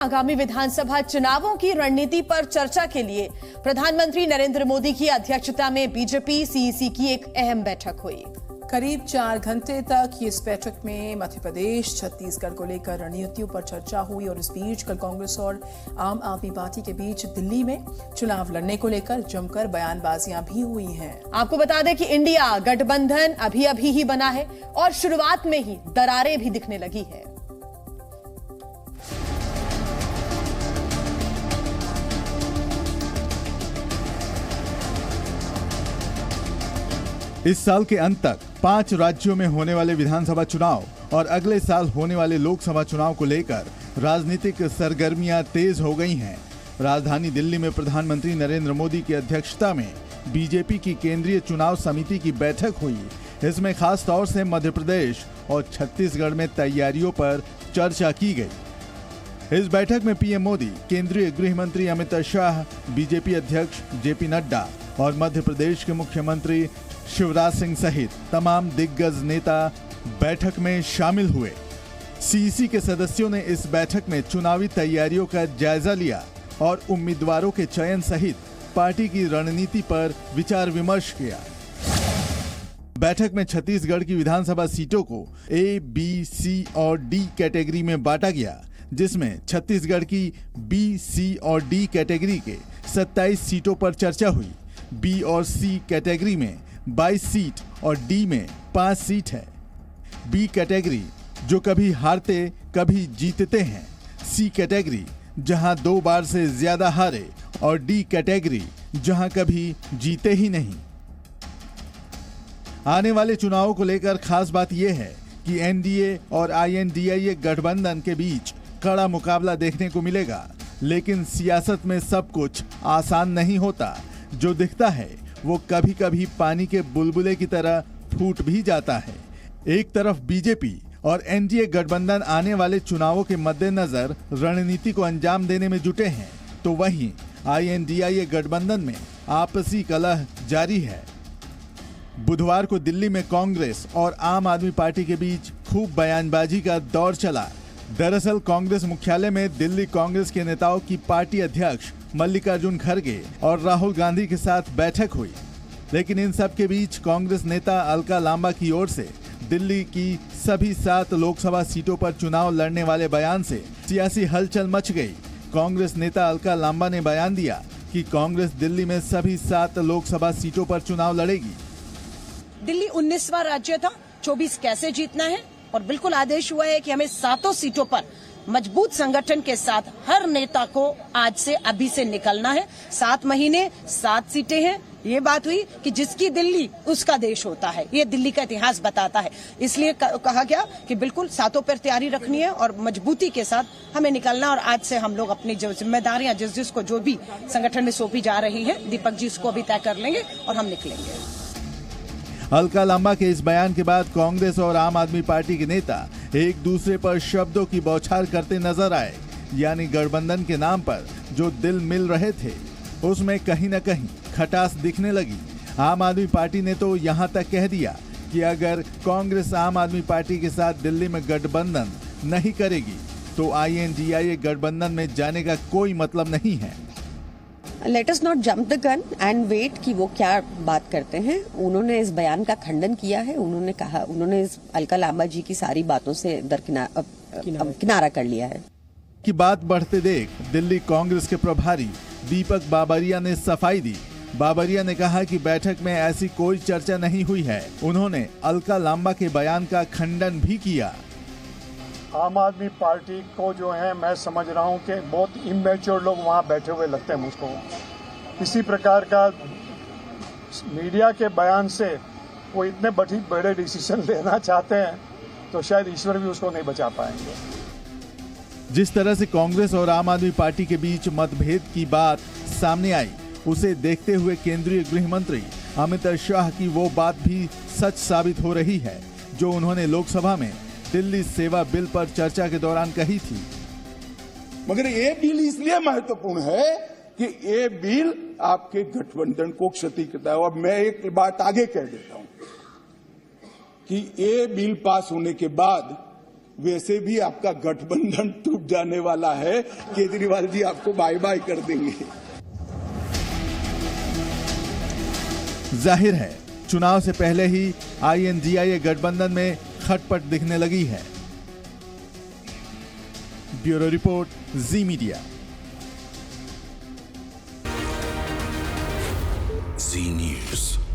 आगामी विधानसभा चुनावों की रणनीति पर चर्चा के लिए प्रधानमंत्री नरेंद्र मोदी की अध्यक्षता में बीजेपी सीईसी की एक अहम बैठक हुई। करीब 4 घंटे तक इस बैठक में मध्य प्रदेश, छत्तीसगढ़ को लेकर रणनीतियों पर चर्चा हुई और इस बीच कल कांग्रेस और आम आदमी पार्टी के बीच दिल्ली में चुनाव लड़ने को लेकर जमकर बयानबाजियां भी हुई हैं। आपको बता दें कि इंडिया गठबंधन अभी ही बना है और शुरुआत में ही दरारें भी दिखने लगी है। इस साल के अंत तक 5 राज्यों में होने वाले विधानसभा चुनाव और अगले साल होने वाले लोकसभा चुनाव को लेकर राजनीतिक सरगर्मियां तेज हो गई हैं। राजधानी दिल्ली में प्रधानमंत्री नरेंद्र मोदी की अध्यक्षता में बीजेपी की केंद्रीय चुनाव समिति की बैठक हुई। इसमें खास तौर से मध्य प्रदेश और छत्तीसगढ़ में तैयारियों पर चर्चा की गई। इस बैठक में पीएम मोदी, केंद्रीय गृह मंत्री अमित शाह, बीजेपी अध्यक्ष जेपी नड्डा और मध्य प्रदेश के मुख्यमंत्री शिवराज सिंह सहित तमाम दिग्गज नेता बैठक में शामिल हुए। सीईसी के सदस्यों ने इस बैठक में चुनावी तैयारियों का जायजा लिया और उम्मीदवारों के चयन सहित पार्टी की रणनीति पर विचार विमर्श किया। बैठक में छत्तीसगढ़ की विधानसभा सीटों को ए, बी, सी और डी कैटेगरी में बांटा गया, जिसमें छत्तीसगढ़ की बी, सी और डी कैटेगरी के 27 सीटों पर चर्चा हुई। बी और सी कैटेगरी में 22 सीट और डी में 5 सीट है। बी कैटेगरी जो कभी हारते कभी जीतते हैं, सी कैटेगरी जहां 2 बार से ज्यादा हारे और डी कैटेगरी जहां कभी जीते ही नहीं। आने वाले चुनावों को लेकर खास बात यह है कि एनडीए और आईएनडीए गठबंधन के बीच कड़ा मुकाबला देखने को मिलेगा, लेकिन सियासत में सब कुछ आसान नहीं होता। जो दिखता है वो कभी कभी पानी के बुलबुले की तरह फूट भी जाता है। एक तरफ बीजेपी और एनडीए गठबंधन आने वाले चुनावों के मद्देनजर रणनीति को अंजाम देने में जुटे हैं, तो वहीं आईएनडीए गठबंधन में आपसी कलह जारी है। बुधवार को दिल्ली में कांग्रेस और आम आदमी पार्टी के बीच खूब बयानबाजी का दौर चला। दरअसल कांग्रेस मुख्यालय में दिल्ली कांग्रेस के नेताओं की पार्टी अध्यक्ष मल्लिकार्जुन खड़गे और राहुल गांधी के साथ बैठक हुई, लेकिन इन सब के बीच कांग्रेस नेता अलका लांबा की ओर से दिल्ली की सभी 7 लोकसभा सीटों पर चुनाव लड़ने वाले बयान से सियासी हलचल मच गई। कांग्रेस नेता अलका लांबा ने बयान दिया कि कांग्रेस दिल्ली में सभी 7 लोकसभा सीटों पर चुनाव लड़ेगी। दिल्ली 19वां राज्य था, 24 कैसे जीतना है और बिल्कुल आदेश हुआ है कि हमें 7 सीटों पर मजबूत संगठन के साथ हर नेता को आज से अभी से निकलना है। 7 महीने 7 सीटें हैं। ये बात हुई कि जिसकी दिल्ली उसका देश होता है, ये दिल्ली का इतिहास बताता है। इसलिए कहा गया कि बिल्कुल 7 पर तैयारी रखनी है और मजबूती के साथ हमें निकलना। और आज से हम लोग अपनी जो जिम्मेदारियां जिसको जो भी संगठन में सौंपी जा रही है, दीपक जी इसको भी तय कर लेंगे और हम निकलेंगे। अलका लांबा के इस बयान के बाद कांग्रेस और आम आदमी पार्टी के नेता एक दूसरे पर शब्दों की बौछार करते नजर आए। यानी गठबंधन के नाम पर जो दिल मिल रहे थे, उसमें कहीं न कहीं खटास दिखने लगी। आम आदमी पार्टी ने तो यहां तक कह दिया कि अगर कांग्रेस आम आदमी पार्टी के साथ दिल्ली में गठबंधन नहीं करेगी तो आईएनडीए गठबंधन में जाने का कोई मतलब नहीं है। Let us not jump the gun and wait कि वो क्या बात करते हैं। उन्होंने इस बयान का खंडन किया है। उन्होंने इस अलका लांबा जी की सारी बातों से किनारा कर लिया है। की बात बढ़ते देख दिल्ली कांग्रेस के प्रभारी दीपक बाबरिया ने सफाई दी। बाबरिया ने कहा कि बैठक में ऐसी कोई चर्चा नहीं हुई है। उन्होंने अलका लांबा के बयान का खंडन भी किया। आम आदमी पार्टी को जो है, मैं समझ रहा हूं कि बहुत इमेच्योर लोग वहां बैठे हुए लगते हैं मुझको। किसी प्रकार का मीडिया के बयान से वो इतने बड़े डिसीजन लेना चाहते हैं तो शायद ईश्वर भी उसको नहीं बचा पाएंगे। जिस तरह से कांग्रेस और आम आदमी पार्टी के बीच मतभेद की बात सामने आई, उसे देखते हुए केंद्रीय गृह मंत्री अमित शाह की वो बात भी सच साबित हो रही है जो उन्होंने लोकसभा में दिल्ली सेवा बिल पर चर्चा के दौरान कही थी। मगर ये बिल इसलिए महत्वपूर्ण है कि ये बिल आपके गठबंधन को क्षति करता है। और मैं एक बात आगे कह देता हूं कि ये बिल पास होने के बाद वैसे भी आपका गठबंधन टूट जाने वाला है। केजरीवाल जी आपको बाय बाय कर देंगे। जाहिर है चुनाव से पहले ही INDIA गठबंधन में खटपट दिखने लगी है। ब्यूरो रिपोर्ट, जी मीडिया। जी न्यूज़।